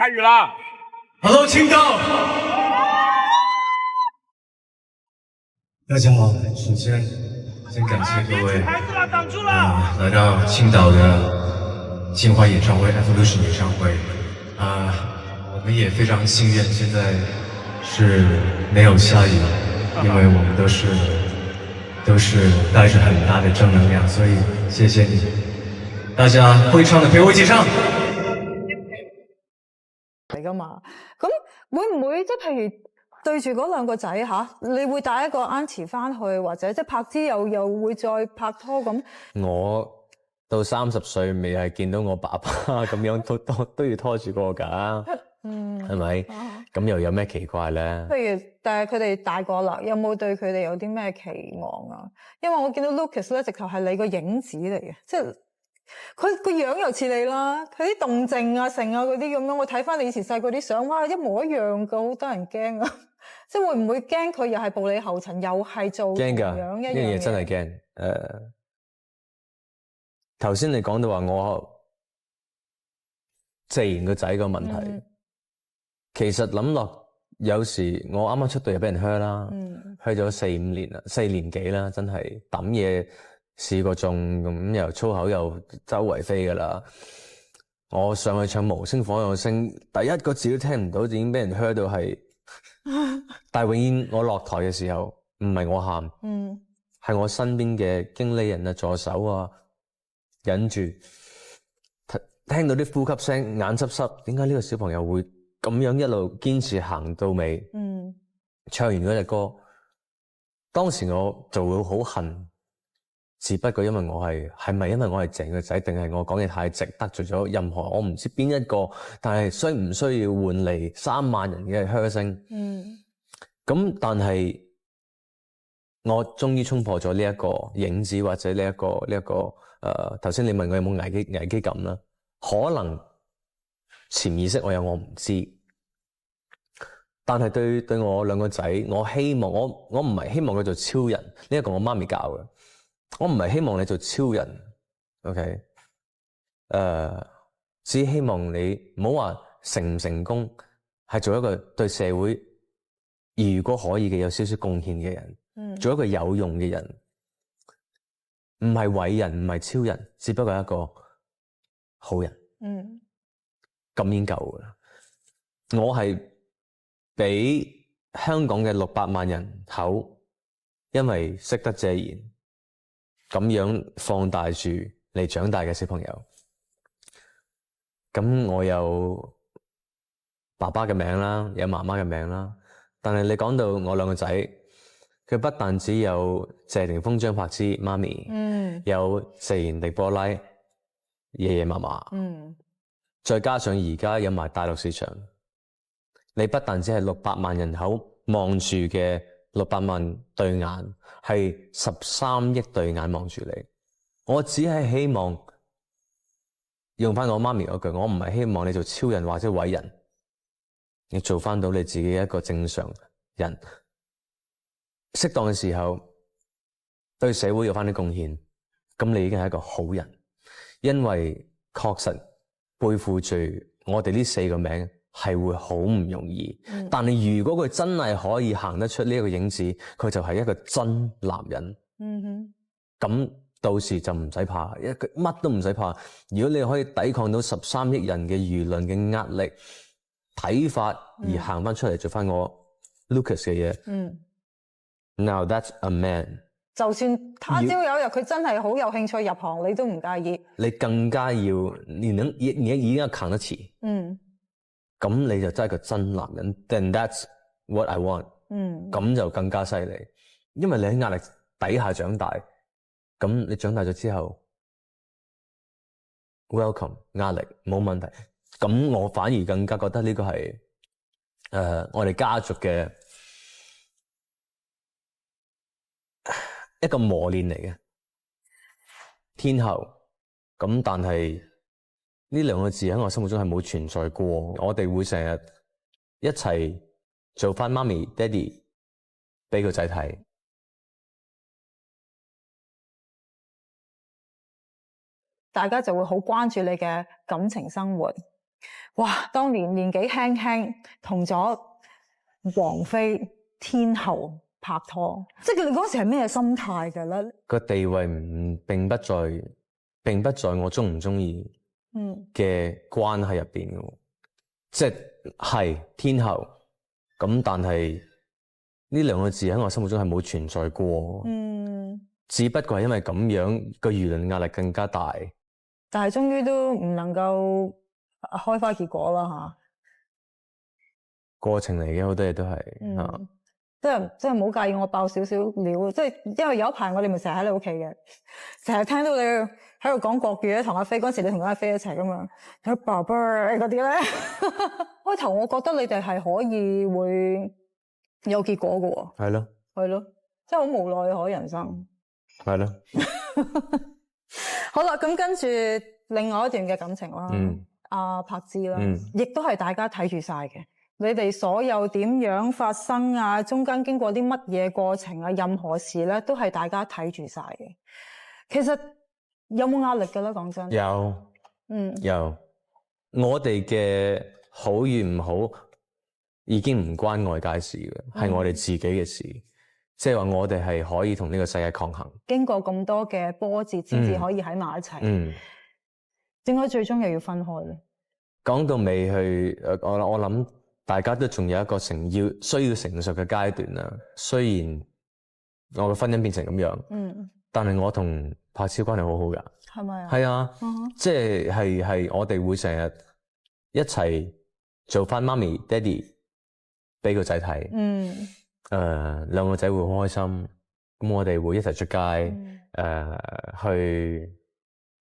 开始啦 ！Hello， 青岛，大家好。首先感谢各位来到青岛的金花演唱会 Evolution 演唱会我们也非常幸运，现在是没有下雨，因为我们都是带着很大的正能量，所以谢谢你，大家会唱的陪我一起唱。嚟噶嘛？咁會唔會即係譬如對住嗰兩個仔吓，你會帶一個 auntie 翻去，或者即係拍之又會再拍拖咁？我到30歲未係見到我爸爸咁樣都要拖住個㗎，係咪？咁又有咩奇怪咧？譬如但係佢哋大個啦，有冇對佢哋有啲咩期望啊？因為我見到 Lucas 咧，直頭係你個影子嚟嘅，即係。佢個樣又似你啦，佢啲動靜啊、成啊嗰啲咁樣，我睇翻你以前細個啲相，哇，一模一樣噶，好得人驚啊！即係會唔會驚佢又係步你後塵，又係做同樣一樣嘢？呢樣嘢真係驚。頭先你講到話我自然個仔個問題，其實諗落有時我啱啱出道又俾人 hurt 啦，hurt 咗4-5年啦，4年幾啦，真係抌嘢。試過中咁又粗口又周圍飛噶啦，我上去唱無聲火焰聲，第一個字都聽唔到，已經俾人 hurt 到係。但係永遠我落台嘅時候，唔係我喊，係我身邊嘅經理人啊、助手啊，忍住聽到啲呼吸聲，眼濕濕，點解呢個小朋友會咁樣一路堅持行到尾？唱完嗰隻歌，當時我就會好恨。只不過因為我係咪因為我係鄭嘅仔，定係我講嘢太直得罪咗任何我唔知邊一個，但係需唔需要換嚟3萬人嘅噓聲？咁但係我終於衝破咗呢一個影子，或者呢一個頭先你問我有冇危機感啦？可能潛意識我唔知，但係對我兩個仔，我希望我唔係希望佢做超人，呢一個我媽咪教嘅。我唔係希望你做超人 ，OK？只希望你唔好話成唔成功，係做一個對社會如果可以嘅有少少貢獻嘅人，做一個有用嘅人，唔係偉人，唔係超人，只不過係一個好人。咁已經夠㗎啦。我係俾香港嘅600萬人口，因為識得借言。咁樣放大住嚟長大嘅小朋友，咁我有爸爸嘅名啦，有媽媽嘅名啦。但係你講到我兩個仔，佢不但只有謝霆鋒、張柏芝媽咪，有謝賢、狄波拉爺爺嫲嫲，再加上而家有埋大陸市場，你不但只係600萬人口望住嘅。600萬對眼係13億對眼望住你，我只係希望用翻我媽咪嗰句，我唔係希望你做超人或者偉人，你做翻到你自己一個正常人，適當嘅時候對社會有翻啲貢獻，咁你已經係一個好人，因為確實背負住我哋呢4個名。係會好唔容易，但係如果佢真係可以行得出呢一個影子，佢就係一個真男人。咁到時就唔使怕，乜都唔使怕。如果你可以抵抗到13億人嘅輿論嘅壓力、睇法，而行翻出嚟做翻我 Lucas 嘅嘢。Now that's a man。就算他朝有一日佢真係好有興趣入行，你都唔介意。你更加要，你已經要扛得起。咁你就真係個真男人 ，then that's what I want。咁就更加犀利，因為你喺壓力底下長大，咁你長大咗之後 ，welcome 壓力冇問題。咁我反而更加覺得呢個係我哋家族嘅一個磨練嚟嘅天后。咁但係。呢2個字喺我心目中係冇存在過，我哋會成日一齊做翻媽咪、爹哋俾個仔睇，大家就會好關注你嘅感情生活。哇！當年年紀輕輕同咗王妃天后拍拖，即係佢哋嗰時係咩心態㗎咧？個地位並不在我中唔中意嘅關係入邊嘅，即係天后咁，但係呢兩個字喺我心目中係冇存在過。只不過係因為咁樣個輿論壓力更加大，但係終於都唔能夠開花結果啦嚇。過程嚟嘅，好多嘢都係即係唔好介意我爆少少料，即係因為有一排我哋咪成日喺你屋企嘅，成日聽到你喺度講國語咧，同阿飛嗰時你同阿飛一齊噶嘛，有爸爸嗰啲咧。開頭我覺得你哋係可以會有結果嘅喎。係咯，係咯，真係好無奈可人生。係咯。好啦，咁跟住另外一段嘅感情啦，阿柏芝啦，亦都係大家睇住晒嘅。你哋所有點樣發生啊，中間經過啲乜嘢過程啊，任何事咧都係大家睇住晒嘅。其實有冇壓力㗎咧？講真，有，有。我哋嘅好與唔好已經唔關外界事嘅，係我哋自己嘅事。即係話我哋係可以同呢個世界抗衡。經過咁多嘅波折，先至可以喺埋一齊。點解最終又要分開咧？講到尾去，我諗。大家都仲有一個需要成熟嘅階段啦。雖然我嘅婚姻變成咁樣，但係我同柏超關係好好噶。係咪啊？係啊，即係我哋會成日一齊做翻媽咪、爹哋俾個仔睇。兩個仔會好開心。咁我哋會一齊出街，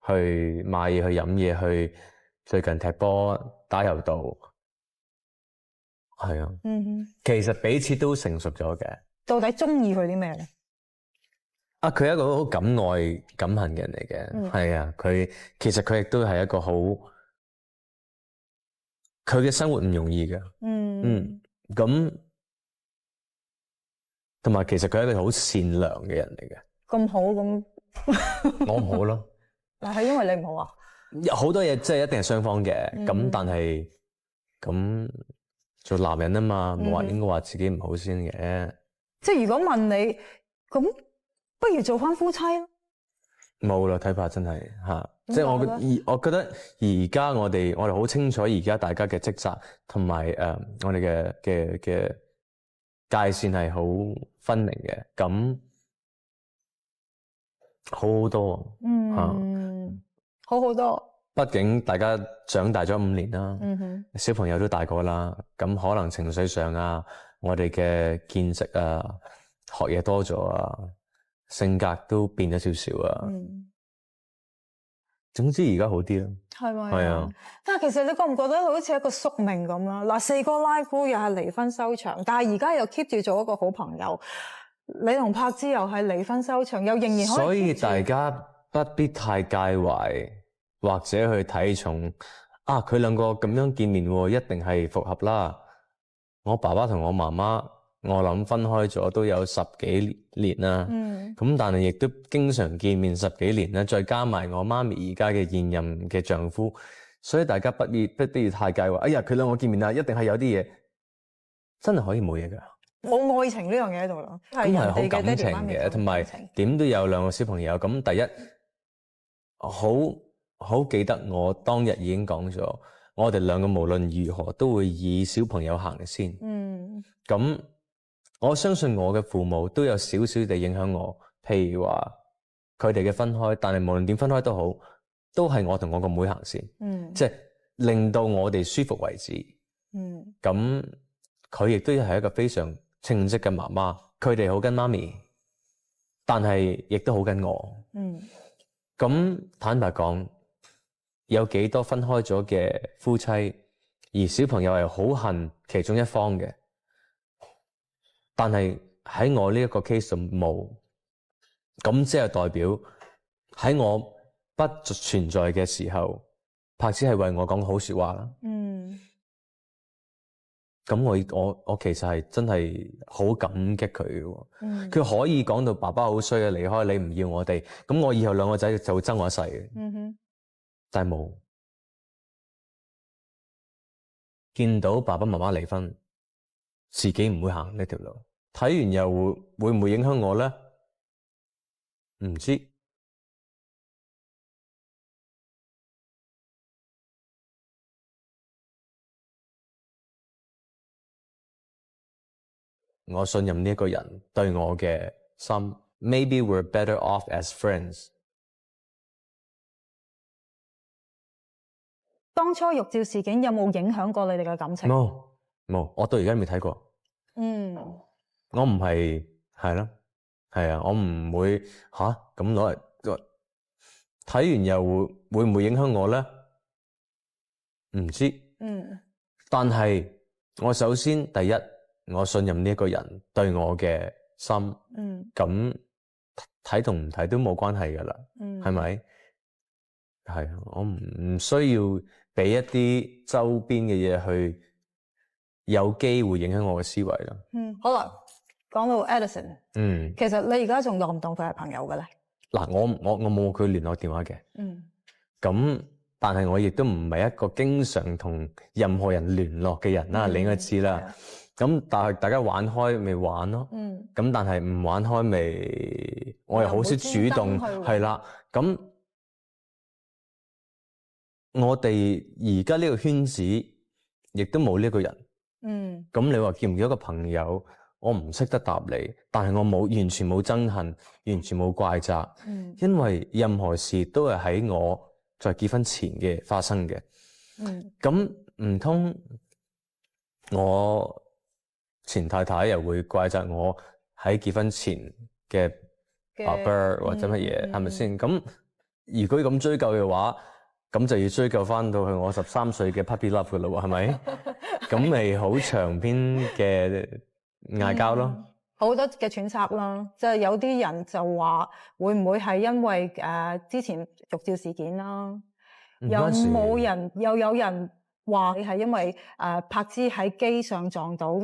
去買嘢、去飲嘢、去最近踢波、打柔道。係啊，其實彼此都成熟咗嘅。到底中意佢啲咩咧？佢係一個好敢愛敢恨嘅人嚟嘅。係啊，其實佢亦都係一個好，佢嘅生活唔容易嘅。咁同埋其實佢係一個好善良嘅人嚟嘅。咁好咁，我唔好咯。但係因為你唔好啊？有好多嘢即係一定係雙方嘅。咁但係咁。做男人啊嘛，冇話應該話自己唔好先嘅。即係如果問你，咁不如做翻夫妻咯？冇啦，睇怕真係吓。即係我覺得而家我哋好清楚而家大家嘅職責同埋我哋嘅界線係好分明嘅。咁好好多，好好多。畢竟大家長大咗5年啦，小朋友都大個啦，咁可能情緒上啊，我哋嘅見識啊，學嘢多咗啊，性格都變咗少少啊。總之而家好啲啦。係咪？係啊。但係其實你覺唔覺得好似一個宿命咁啦？嗱，4哥拉夫又係離婚收場，但係而家又 keep 住做一個好朋友。你同柏芝又係離婚收場，又仍然可以。所以大家不必太介懷。或者去睇重佢兩個咁樣見面一定係復合啦。我爸爸同我媽媽，我諗分開咗都有10幾年啦。咁但係亦都經常見面10幾年啦，再加埋我媽咪而家嘅現任嘅丈夫，所以大家不必太介懷。哎呀，佢兩個見面啦，一定係有啲嘢，真係可以冇嘢噶。冇愛情呢樣嘢喺度咯，咁係好感情嘅，同埋點都有兩個小朋友。咁第一好記得我當日已經講咗，我哋兩個無論如何都會以小朋友行先。咁我相信我嘅父母都有少少地影響我，譬如話佢哋嘅分開，但係無論點分開都好，都係我同我個妹行先。即係令到我哋舒服為止。咁佢亦都係一個非常稱職嘅媽媽，佢哋好跟媽咪，但係亦都好跟我。咁坦白講，有幾多分開咗嘅夫妻，而小朋友係好恨其中一方嘅，但係喺我呢一個 case 冇，咁即係代表喺我不存在嘅時候，柏芝係為我講好說話啦。咁我其實係真係好感激佢嘅。佢可以講到爸爸好衰啊，離開你唔要我哋，咁我以後兩個仔就會憎我一世嘅。但係冇，見到爸爸媽媽離婚，自己唔會行呢條路。睇完又會唔會影響我咧？唔知。我信任呢一個人對我嘅心。Maybe we're better off as friends。當初玉照事件有冇影響過你哋嘅感情？冇，我到而家都未睇過。我唔係咯，係啊，我唔會咁攞嚟睇完又會唔會影響我咧？唔知。但係我首先第一，我信任呢一個人對我嘅心。咁睇同唔睇都冇關係噶啦，係咪？係啊，我唔需要俾一啲周邊嘅嘢去有機會影響我嘅思維啦。好啦，講到 Edison，其實你而家仲當唔當佢係朋友嘅咧？嗱，我冇佢聯絡電話嘅。咁但係我亦都唔係一個經常同任何人聯絡嘅人啦，你應該知啦。咁但係大家玩開咪玩咯。咁但係唔玩開咪，我又好少主動，係啦。咁我哋而家呢個圈子亦都冇呢個人。咁你話見唔見一個朋友？我唔識得答你，但係我完全冇憎恨，完全冇怪責。因為任何事都係喺我在結婚前嘅發生嘅。咁唔通我前太太又會怪責我喺結婚前嘅爸爸或者乜嘢，係咪先？咁如果咁追究嘅話，咁就要追究翻到去我13歲嘅 puppy love 噶啦喎，係咪？咁咪好長篇嘅嗌交咯。好多嘅揣測啦，即係有啲人就話會唔會係因為之前玉照事件啦？又有人話你係因為柏芝喺機上撞到